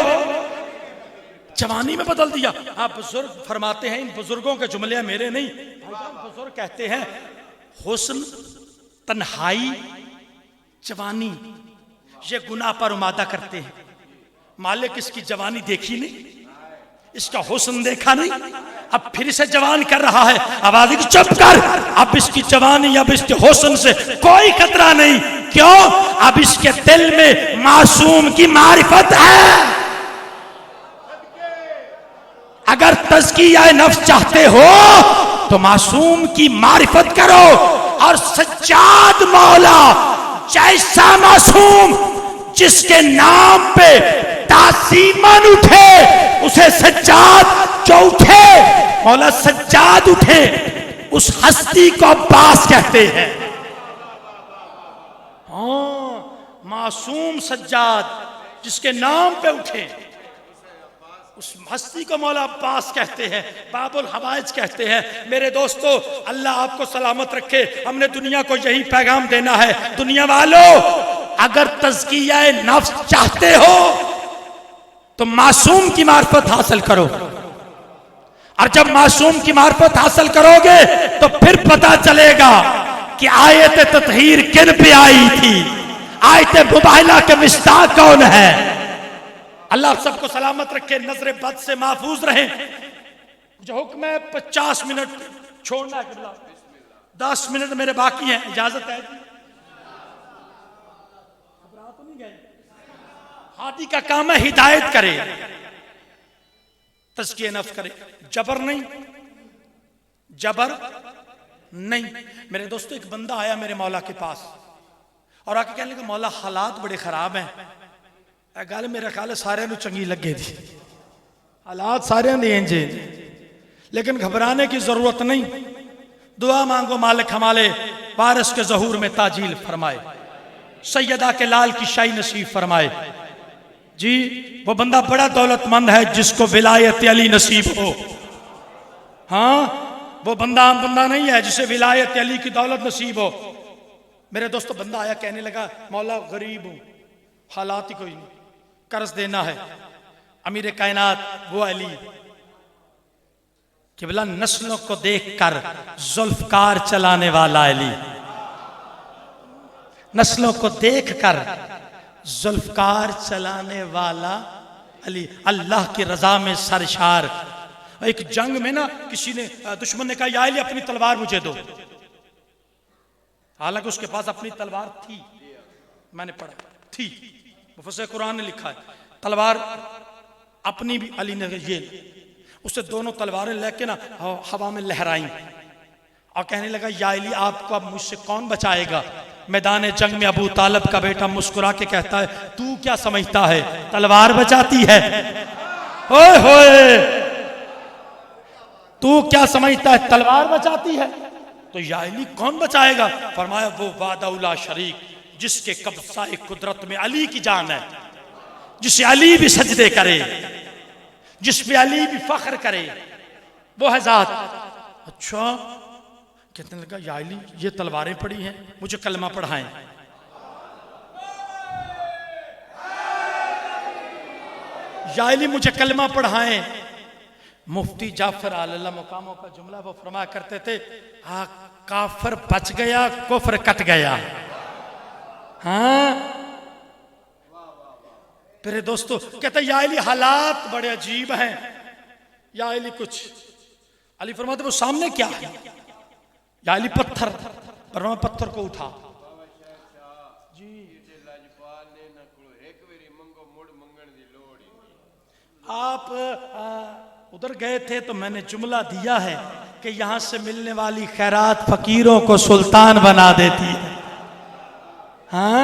जवानी में बदल दिया। आप बुजुर्ग फरमाते हैं, इन बुजुर्गों के जुमले मेरे नहीं, बुजुर्ग कहते हैं, हुस्न, तन्हाई, जवानी ये गुनाह पर उमादा करते हैं। मालिक इसकी जवानी देखी नहीं, इसका हुस्न देखा नहीं, अब फिर इसे जवान कर रहा है। आवाज की चुप कर, अब इसकी जवानी, अब इसके हुस्न से कोई खतरा नहीं। क्यों? अब इसके दिल में मासूम की मारिफत है। अगर तज़किया नफ्स चाहते हो तो मासूम की मारिफत करो, और सज्जाद मौला जैसा मासूम जिसके नाम पे तासीमन उठे उसे सज्जाद, जो उठे मौला सज्जाद उठे, उस हस्ती को अब्बास कहते हैं। हाँ, मासूम सज्जाद जिसके नाम पे उठे उस हस्ती को मौला अब्बास कहते हैं, बाबुल हवाइज कहते हैं। मेरे दोस्तों, अल्लाह आपको सलामत रखे। हमने दुनिया को यही पैगाम देना है, दुनिया वालों अगर तज़किया नफ्स चाहते हो तो मासूम की मार्फत हासिल करो, और जब मासूम की मार्फत हासिल करोगे तो फिर पता चलेगा कि आयत ततहीर किन पे आई थी, आयत मुबाहिला के मिस्ताक कौन है। अल्लाह सबको सलामत रखे, नजर बद से महफूज रहे। जो हुक्म है 50 मिनट छोड़ना है, 10 मिनट मेरे बाकी हैं, इजाजत है? घबरा तो नहीं गए? हादी का काम है हिदायत करे, तज़किया नफ्स करे, जबर नहीं, जबर नहीं। मेरे दोस्तों, एक बंदा आया मेरे मौला के पास और आके कहने लगा, मौला हालात बड़े खराब हैं। गल मेरा ख्याल है सारे चंगी लगे थी, हालात सारे इंजे, लेकिन घबराने की जरूरत नहीं। दुआ मांगो मालिक हमारे वारिस के ज़हूर में ताजील फरमाए, सैयदा के लाल की शाही नसीब फरमाए। जी, वो बंदा बड़ा दौलतमंद है जिसको विलायत अली नसीब हो। हाँ, वो बंदा आम बंदा नहीं है जिसे विलायत अली की दौलत नसीब हो। मेरे दोस्तों, बंदा आया कहने लगा, मौला गरीब हूं, हालात ही कोई नहीं, कर्ज देना है। अमीर कायनात वो अली, किबला नस्लों को देखकर जुल्फकार चलाने वाला अली, नस्लों को देखकर जुल्फकार चलाने वाला अली, अल्लाह की रजा में सरशार। एक जंग में ना किसी ने, दुश्मन ने कहा, या अली अपनी तलवार मुझे दो। हालांकि उसके पास अपनी तलवार थी, मैंने पढ़ा थी, मुफस्सिर कुरान ने लिखा है, तलवार अपनी भी अली ने ये, उससे दोनों तलवारें लेके ना हवा में लहराई और कहने लगा, या अली आपको अब मुझसे कौन बचाएगा। मैदान जंग में अबू तालिब का बेटा मुस्कुरा के कहता है, तू क्या समझता है तलवार बचाती है? ओए होए, तू क्या समझता है तलवार बचाती है? तो या अली कौन बचाएगा? फरमाया, वो वादउला शरीक जिसके कब्ज़ा कुदरत में अली की जान है, जिसे अली भी सजदे करे, जिसपे अली भी फख्र करे, वो है जात। अच्छा, कहने लगा, या अली ये तलवारें पड़ी हैं, मुझे कलमा पढ़ाएं। या अली मुझे कलमा पढ़ाएं। मुफ्ती जाफर आलल्लाह मुकामों का जुमला वो फरमाया करते थे, हाँ काफर बच गया, कुफ्र कट गया। हाँ मेरे दोस्तों, कहते या अली हालात बड़े अजीब हैं। या अली कुछ, अली फरमाते वो सामने क्या है? या अली पत्थर, पर पत्थर को उठा। आप उधर गए थे तो मैंने जुमला दिया है कि यहां से मिलने वाली खैरात फकीरों को सुल्तान बना देती है। हाँ,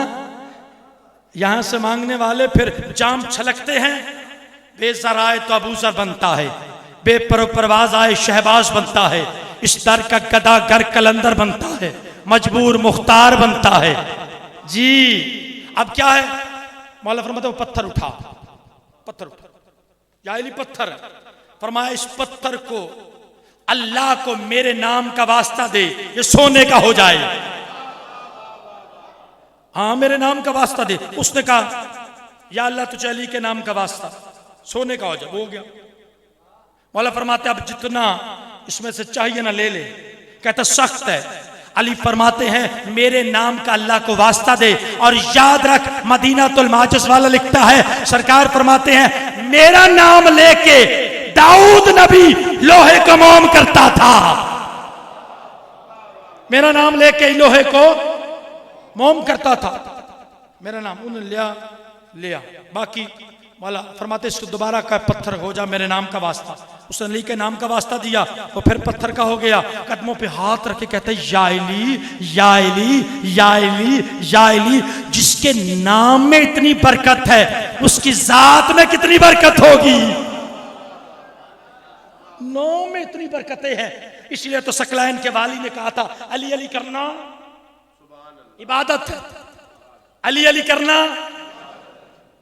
यहां से मांगने वाले फिर जाम छलकते हैं, बेज़र आए तो अबूजर बनता है, बेपरवाज आए शहबाज बनता है, इस दर का गदा गर कलंदर बनता है, मजबूर मुख्तार बनता है। जी, अब क्या है? मौला फरमाते वो पत्थर उठा, पत्थर उठा, या अली पत्थर, फरमाया इस पत्थर को अल्लाह को मेरे नाम का वास्ता दे, ये सोने का हो जाए। हाँ, मेरे नाम का वास्ता दे। उसने कहा, या अल्लाह तुझे अली के नाम का वास्ता, सोने का हो जाए। वो हो गया। मौला फरमाते अब जितना इसमें से चाहिए ना ले ले। कहता सख्त है। अली फरमाते हैं मेरे नाम का अल्लाह को वास्ता दे, और याद रख मदीनातुल माजिस वाला लिखता है, सरकार फरमाते हैं मेरा नाम लेके दाऊद नबी लोहे को मोम करता था। मेरा नाम लेके लोहे को मोम करता था। मेरा नाम उन्होंने लिया। बाकी मौला फरमाते इसको दोबारा का पत्थर हो जा, मेरे नाम का वास्ता। उसने अली के नाम का वास्ता दिया, वो फिर पत्थर का हो गया। कदमों पे हाथ रख के कहते या अली, या अली, या अली, या अली। जिसके नाम में इतनी बरकत है उसकी जात में कितनी बरकत होगी। नाम में इतनी बरकतें हैं, इसलिए तो सकलैन के वाली ने कहा था अली अली करना इबादत है। अली अली करना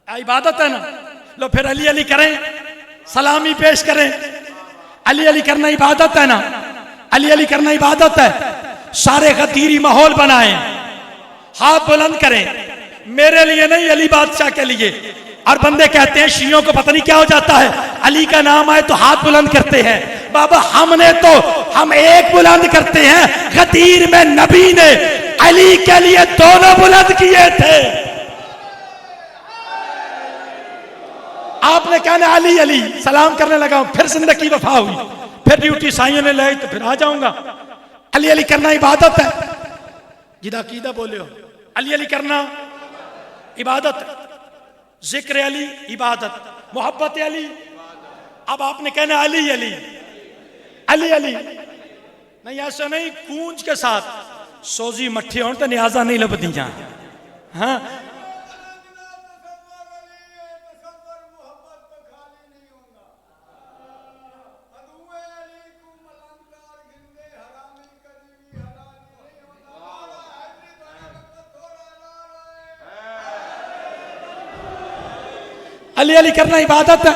इबादत है ना। लो फिर अली अली करें, सलामी पेश करें। अली अली करना इबादत है ना। अली अली करना इबादत है। सारे गदीरी माहौल बनाएं, हाथ बुलंद करें, मेरे लिए नहीं अली बादशाह के लिए। और बंदे कहते हैं शियों को पता नहीं क्या हो जाता है, अली का नाम आए तो हाथ बुलंद करते हैं। बाबा हम एक बुलंद करते हैं, गदीर में नबी ने अली के लिए दोनों बुलंद किए थे। आपने कहना अली अली, सलाम करने लगा हूं, फिर जिंदगी वफा हुई, फिर ड्यूटी साइयों ने लाई तो फिर आ जाऊंगा। अली अली करना इबादत है, जिदा कीदा बोले हो, अली अली करना इबादत है, जिक्र अली इबादत, मोहब्बत अली। अब आपने कहना अली अली अली अली, नहीं ऐसा नहीं, गूंज के साथ सोजी मट्ठी हो तो न्याजा नहीं लभदी जा। हाँ अली अली करना इबादत है।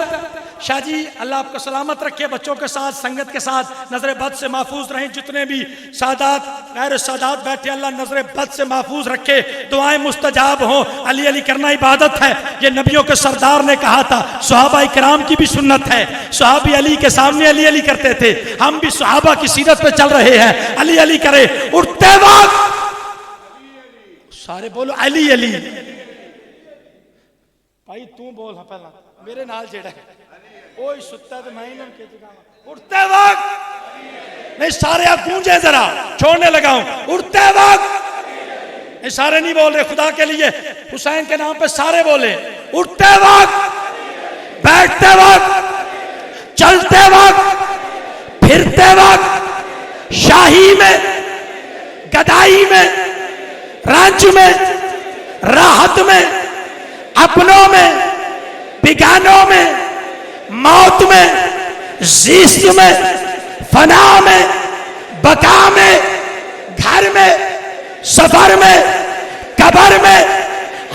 शाह जी अल्लाह आपको सलामत रखे, बच्चों के साथ संगत के साथ नजर बद से महफूज रहें। जितने भी सादात गैर सादात बैठे अल्लाह नजर बद से महफूज रखे, दुआएं मुस्तजाब हों। अली अली करना इबादत है, ये नबियों के सरदार ने कहा था। सहाबा इकराम की भी सुन्नत है, सहाबी अली के सामने अली अली करते थे। हम भी सहाबा की सीरत पे चल रहे हैं, अली अली करे। उठते वक्त सारे बोलो अली अली। भाई तू बोल हाँ पहला मेरे नाल जेड़ा है ओए सुत्ता तो मैं ना के जगह। उठते वक्त नहीं सारे आप गूंजे जरा, छोड़ने लगा हूं। उठते वक्त नहीं सारे नहीं बोल रहे, खुदा के लिए हुसैन के नाम पे सारे बोले। उठते वक्त, बैठते वक्त, चलते वक्त, फिरते वक्त, शाही में, गदाई में, रंज में, राहत में, अपनों में, बिगानों में, मौत में, जीस्त में, फना में, बका में, घर में, सफर में, कब्र में,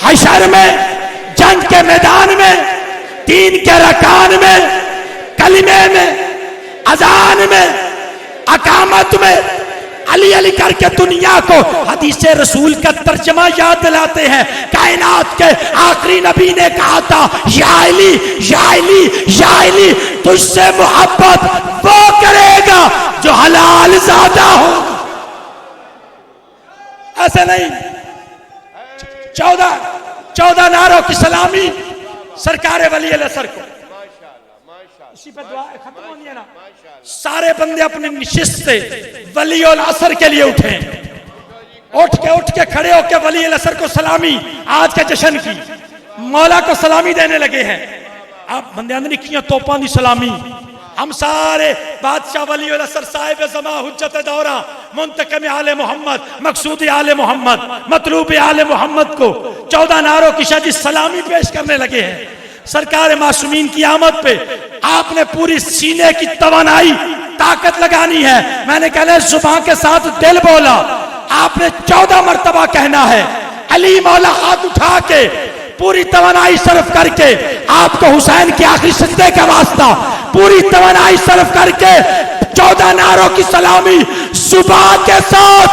हशर में, जंग के मैदान में, दीन के रकान में, कलिमे में, अजान में, अकामत में अली अली करके दुनिया को हदीस रसूल का तर्जमा याद दिलाते हैं। कायनात के आखिरी नबी ने कहा था या अली या अली या अली, तुझसे मोहब्बत वो करेगा जो हलाल ज़ादा हो। ऐसे नहीं, 14 नारों की सलामी सरकार वली असर को, इसी पे दुआ खत्म होनी है ना। सारे बंदे अपनी निशिस्त से वली असर के लिए उठे, उठ के खड़े होके वली असर को सलामी, आज के जश्न की मौला को सलामी देने लगे हैं। आप बंदे ने किया तोपां दी सलामी। हम सारे बादशाह वली असर साहिब जमा हुज्जत दौरा मुंतकम आले मोहम्मद, मकसूद आले मोहम्मद, मतलूब आले मोहम्मद को 14 नारों की शादी सलामी पेश करने लगे हैं। सरकार मासूमीन की आमद पे आपने पूरी सीने की तवानाई ताकत लगानी है। मैंने कहना जुबान के साथ दिल बोला, आपने 14 मर्तबा कहना है अली मौला, हाथ उठा के पूरी तवानाई सर्फ करके आपको हुसैन के आखिरी सजदे का वास्ता पूरी तवानाई सर्फ करके 14 नारों की सलामी जुबान के साथ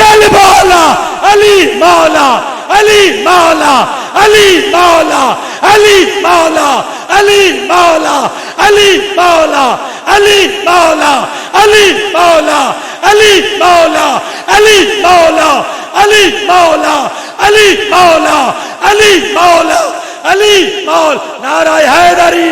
दिल बोला अली मौला अली मौला अली मौला अली मौला अली मौला अली मौला अली मौला अली मौला अली मौला अली मौला अली मौला अली मौला अली मौला अली मौला। नाराए हैदरी।